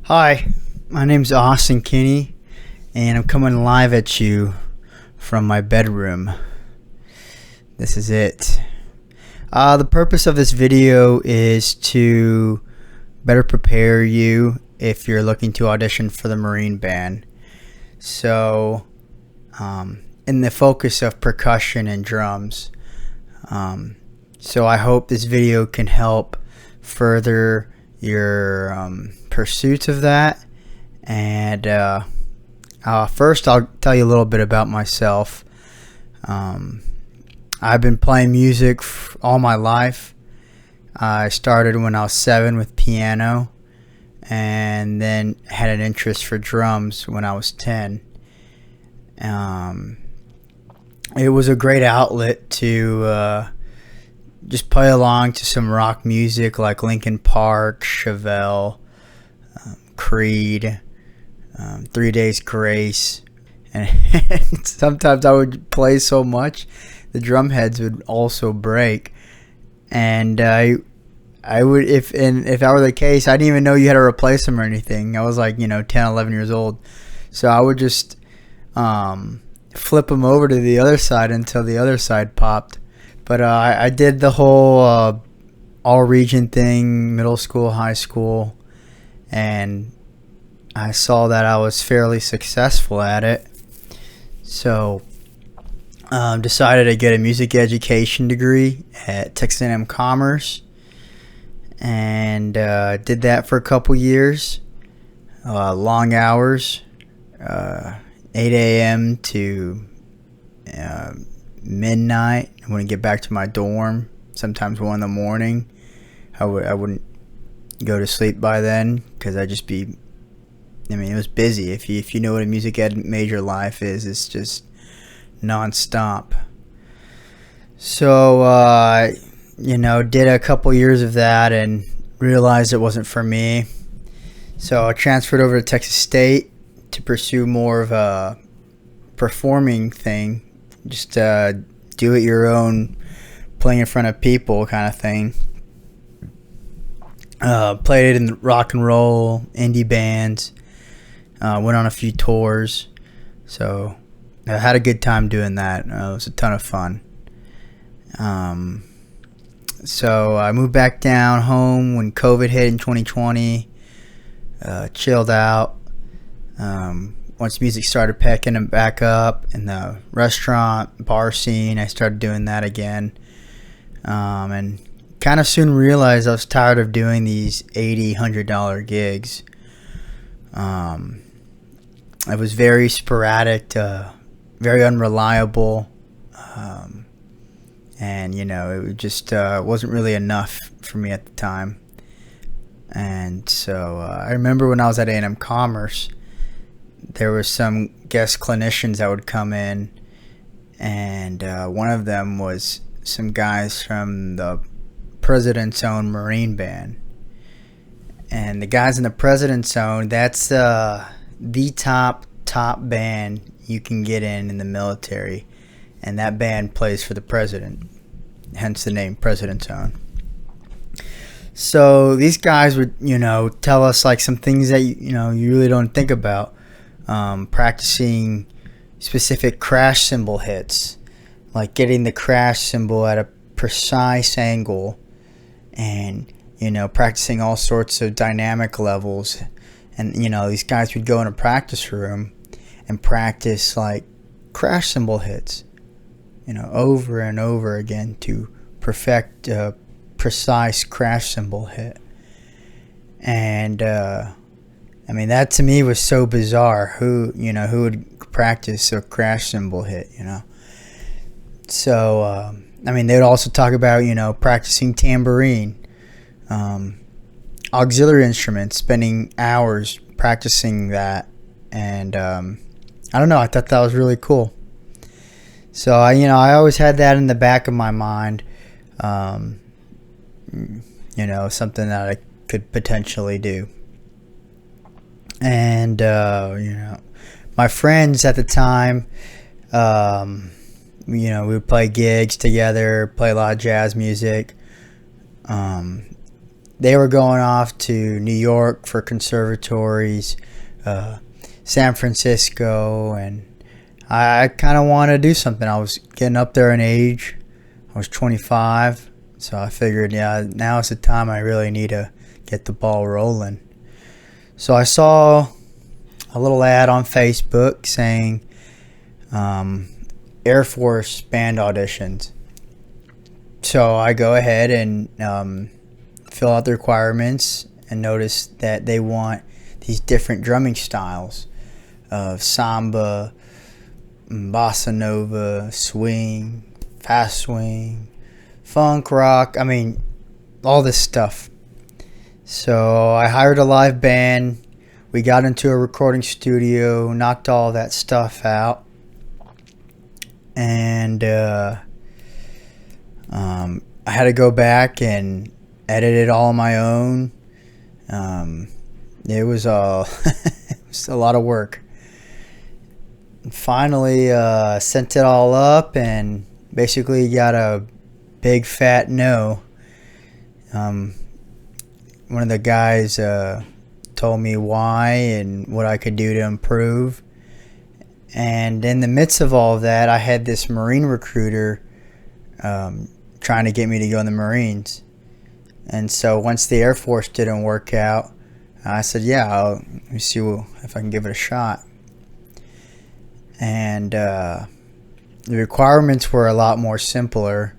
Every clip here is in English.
Hi, my name's Austin Kinney, and I'm coming live at you from my bedroom. This is it. The purpose of this video is to better prepare you if you're looking to audition for the Marine Band. So, in the focus of percussion and drums. So I hope this video can help further your pursuit of that. And first I'll tell you a little bit about myself. I've been playing music all my life. I started when I was 7 with piano, and then had an interest for drums when I was 10. It was a great outlet to just play along to some rock music like Linkin Park, Chevelle, Creed, 3 Days Grace, and sometimes I would play so much the drum heads would also break, and I would, if that were the case, I didn't even know you had to replace them or anything. I was like 10, 11 years old, so I would just flip them over to the other side until the other side popped. But I did the whole all region thing, middle school, high school, and I saw that I was fairly successful at it. So decided to get a music education degree at Texas A&M Commerce, and did that for a couple years. Long hours, 8 a.m. to midnight. I wouldn't get back to my dorm. Sometimes 1 in the morning. I wouldn't go to sleep by then because I'd just be. I mean, it was busy. If you know what a music ed major life is, it's just non-stop. So did a couple years of that and realized it wasn't for me. So I transferred over to Texas State to pursue more of a performing thing. Just do it your own, playing in front of people kind of thing. Played it in rock and roll, indie bands. Went on a few tours. So I had a good time doing that. It was a ton of fun. So I moved back down home when COVID hit in 2020. Chilled out. Once music started picking back up in the restaurant, bar scene, I started doing that again. And kind of soon realized I was tired of doing these $80, $100 gigs. It was very sporadic, very unreliable. And, it just wasn't really enough for me at the time. And so I remember when I was at A&M Commerce, there were some guest clinicians that would come in, and one of them was some guys from the President's Own Marine Band. And the guys in the President's Own, that's the top band you can get in the military, and that band plays for the president, hence the name President's Own. So these guys would tell us like some things that you really don't think about. Practicing specific crash cymbal hits, like getting the crash cymbal at a precise angle, and practicing all sorts of dynamic levels. And these guys would go in a practice room and practice like crash cymbal hits over and over again to perfect a precise crash cymbal hit. And that to me was so bizarre. Who would practice a crash cymbal hit, So, they would also talk about, practicing tambourine, auxiliary instruments, spending hours practicing that. And, I don't know, I thought that was really cool. So, I always had that in the back of my mind, something that I could potentially do. And my friends at the time, we would play gigs together, play a lot of jazz music. they were going off to New York for conservatories, San Francisco, and I kind of wanted to do something. I was getting up there in age. I was 25, so I figured, yeah, now is the time I really need to get the ball rolling. So I saw a little ad on Facebook saying Air Force band auditions. So I go ahead and fill out the requirements and notice that they want these different drumming styles of samba, bossa nova, swing, fast swing, funk, rock. I mean, all this stuff. So I hired a live band. We got into a recording studio, knocked all that stuff out, and I had to go back and edit it all on my own. It was it was a lot of work. And finally, sent it all up and basically got a big fat no. One of the guys told me why and what I could do to improve. And in the midst of all of that, I had this Marine recruiter trying to get me to go in the Marines. And so once the Air Force didn't work out, I said, yeah, let me see if I can give it a shot. And the requirements were a lot more simpler.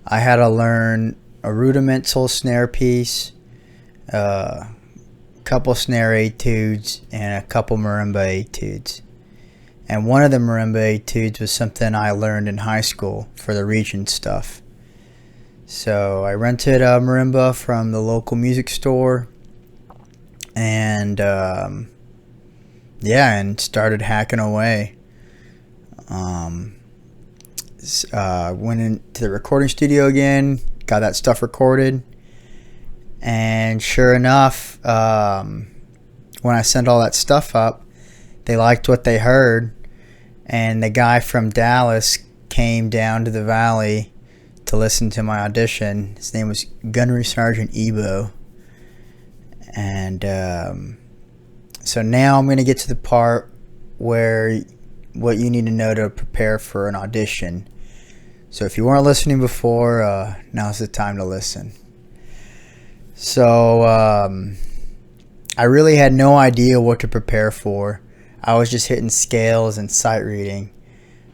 I had to learn a rudimental snare piece, a couple snare etudes, and a couple marimba etudes. And one of the marimba etudes was something I learned in high school for the region stuff. So I rented a marimba from the local music store, and and started hacking away. Went into the recording studio again, got that stuff recorded, and sure enough, when I sent all that stuff up, they liked what they heard, and the guy from Dallas came down to the valley to listen to my audition. His name was Gunnery Sergeant Ebo. And so now I'm going to get to the part where what you need to know to prepare for an audition. So if you weren't listening before, now's the time to listen. So I really had no idea what to prepare for. I was just hitting scales and sight reading.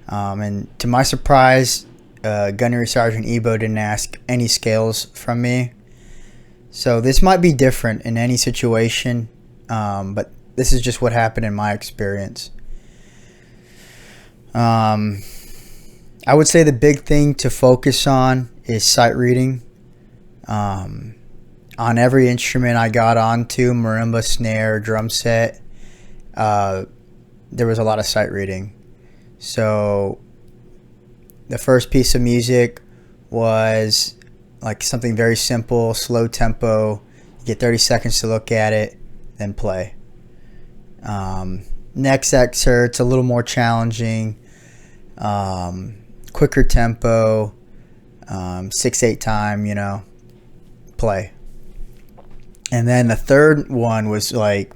And to my surprise, Gunnery Sergeant Ebo didn't ask any scales from me. So this might be different in any situation, but this is just what happened in my experience. I would say the big thing to focus on is sight reading. On every instrument I got onto, marimba, snare, drum set, there was a lot of sight reading. So the first piece of music was like something very simple, slow tempo. You get 30 seconds to look at it, then play. Next excerpt's a little more challenging, quicker tempo, 6/8 time, play. And then the third one was like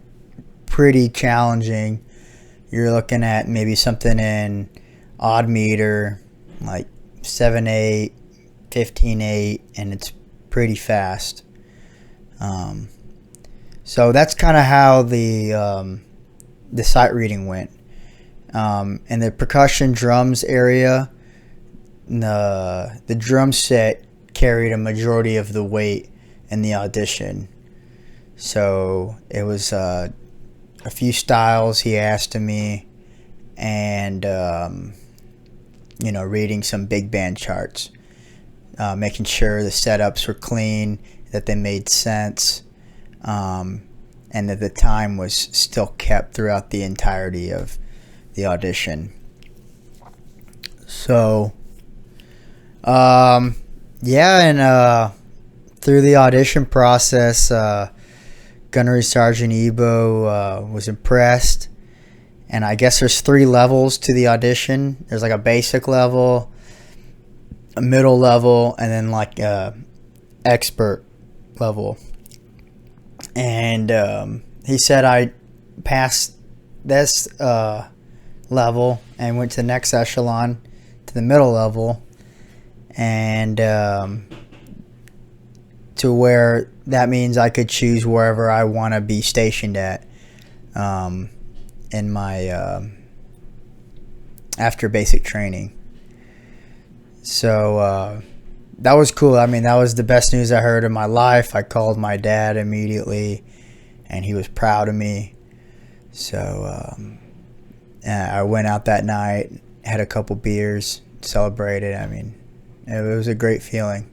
pretty challenging. You're looking at maybe something in odd meter, like 7/8, 15/8, and it's pretty fast. So that's kind of how the sight reading went. In the percussion drums area, the drum set carried a majority of the weight in the audition. So it was a few styles he asked of me, and reading some big band charts, making sure the setups were clean, that they made sense, and that the time was still kept throughout the entirety of the audition. So through the audition process, Gunnery Sergeant Ebo was impressed. And I guess there's 3 levels to the audition. There's like a basic level, a middle level, and then like a expert level. and he said I passed this level and went to the next echelon, to the middle level, and to where that means I could choose wherever I want to be stationed at in my after basic training. So that was cool. I mean, that was the best news I heard in my life. I called my dad immediately, and he was proud of me. So I went out that night, had a couple beers, celebrated. I mean, it was a great feeling.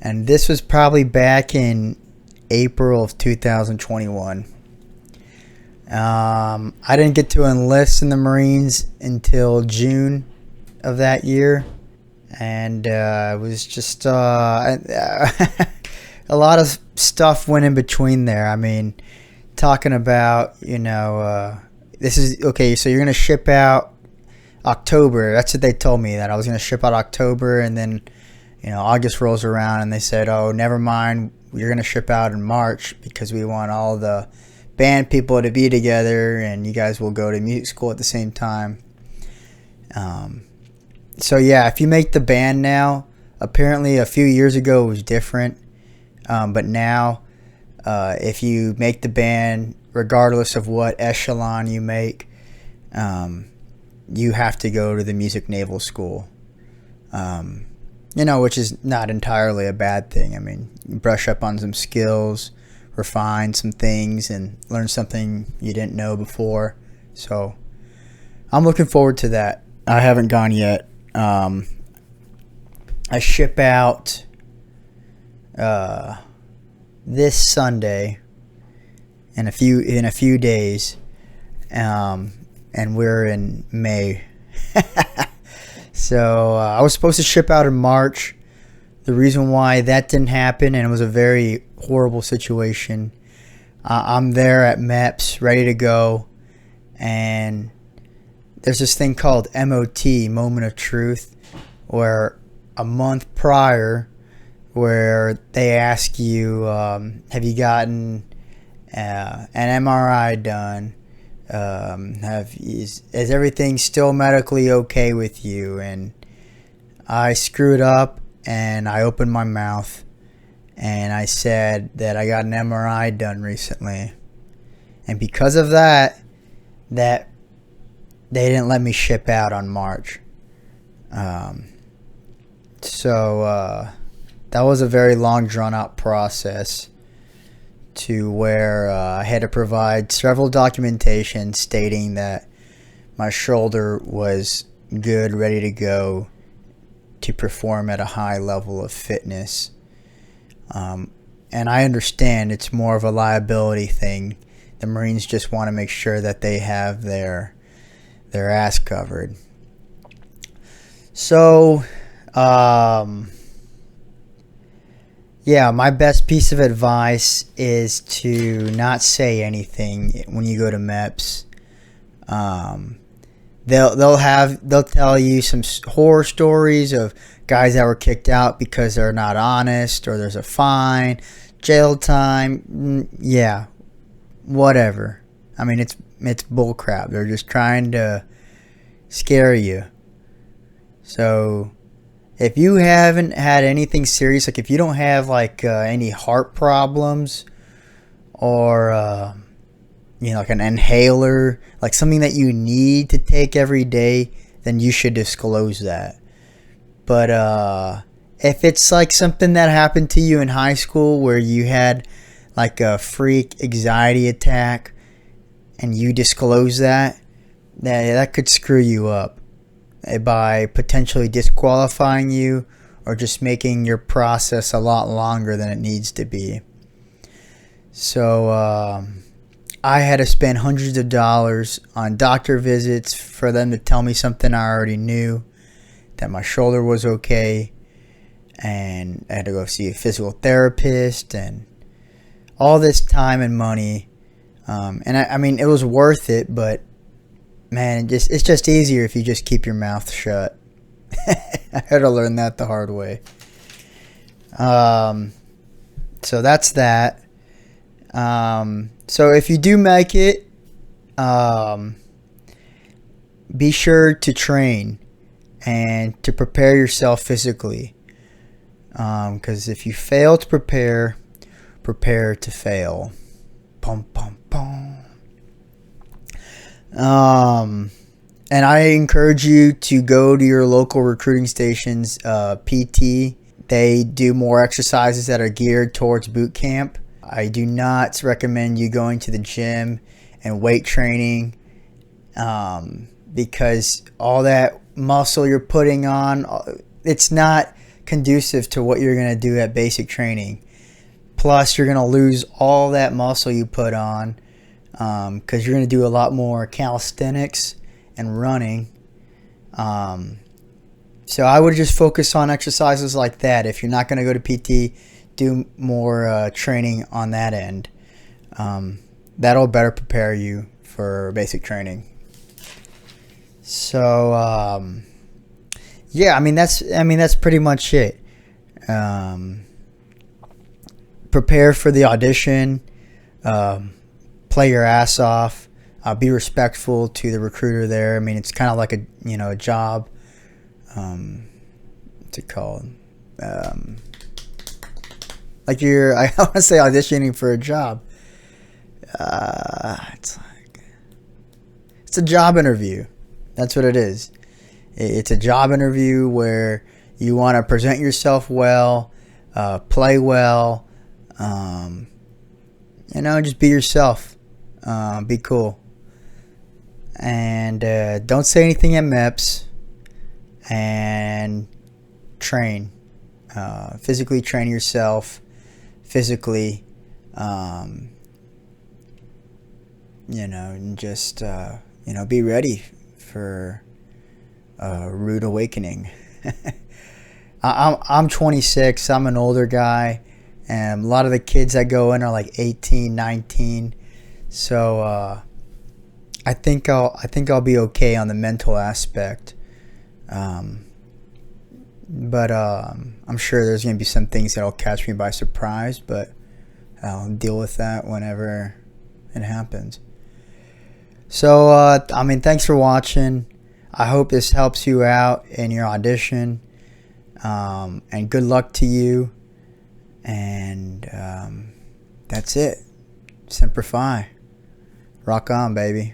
And this was probably back in April of 2021. I didn't get to enlist in the Marines until June of that year. And it was just a lot of stuff went in between there. I mean, talking about, this is, okay, so you're going to ship out October. That's what they told me, that I was going to ship out October, and then, August rolls around and they said, oh, never mind, you're going to ship out in March because we want all the band people to be together and you guys will go to music school at the same time. So yeah, if you make the band now, apparently a few years ago it was different, but now if you make the band, regardless of what echelon you make, you have to go to the music naval school, which is not entirely a bad thing. I mean, you brush up on some skills, refine some things, and learn something you didn't know before. So I'm looking forward to that. I haven't gone yet. I ship out this Sunday in a few days, and we're in May. So I was supposed to ship out in March. The reason why that didn't happen, and it was a very horrible situation, I'm there at MEPS ready to go, and there's this thing called MOT, Moment of Truth, where a month prior, where they ask you, have you gotten an MRI done? Is everything still medically okay with you? And I screwed up, and I opened my mouth, and I said that I got an MRI done recently. And because of that they didn't let me ship out on March. So that was a very long, drawn-out process, to where I had to provide several documentation stating that my shoulder was good, ready to go to perform at a high level of fitness. And I understand it's more of a liability thing. The Marines just want to make sure that they have their ass covered. So, yeah, my best piece of advice is to not say anything when you go to MEPS. They'll tell you some horror stories of guys that were kicked out because they're not honest, or there's a fine, jail time. Yeah, whatever. I mean, it's bullcrap. They're just trying to scare you. So if you haven't had anything serious, like if you don't have any heart problems, or like an inhaler, like something that you need to take every day, then you should disclose that. But if it's like something that happened to you in high school, where you had like a freak anxiety attack, and you disclose that could screw you up by potentially disqualifying you, or just making your process a lot longer than it needs to be. So I had to spend hundreds of dollars on doctor visits for them to tell me something I already knew, that my shoulder was okay, and I had to go see a physical therapist, and all this time and money. And I mean, it was worth it, but man, it's just easier if you just keep your mouth shut. I had to learn that the hard way. So that's that. So if you do make it, be sure to train and to prepare yourself physically. Because if you fail to prepare, prepare to fail. Pum, pum, pum. And I encourage you to go to your local recruiting station's PT. They do more exercises that are geared towards boot camp. I do not recommend you going to the gym and weight training, because all that muscle you're putting on, it's not conducive to what you're going to do at basic training. Plus, you're going to lose all that muscle you put on, because you're going to do a lot more calisthenics and running. So I would just focus on exercises like that. If you're not going to go to PT, do more training on that end. That'll better prepare you for basic training. So yeah, I mean that's pretty much it. Prepare for the audition. Play your ass off. Be respectful to the recruiter there. I mean, it's kind of like a job. What's it called? Like I want to say auditioning for a job. It's a job interview. That's what it is. It's a job interview where you want to present yourself well, play well, just be yourself, be cool, and don't say anything at MEPS, and train, physically train yourself, physically, and just be ready for a rude awakening. I'm 26. I'm an older guy, and a lot of the kids that go in are like 18, 19. So I think I'll be okay on the mental aspect. But I'm sure there's gonna be some things that'll catch me by surprise, but I'll deal with that whenever it happens. So thanks for watching. I hope this helps you out in your audition, and good luck to you. And that's it. Semper Fi. Rock on, baby.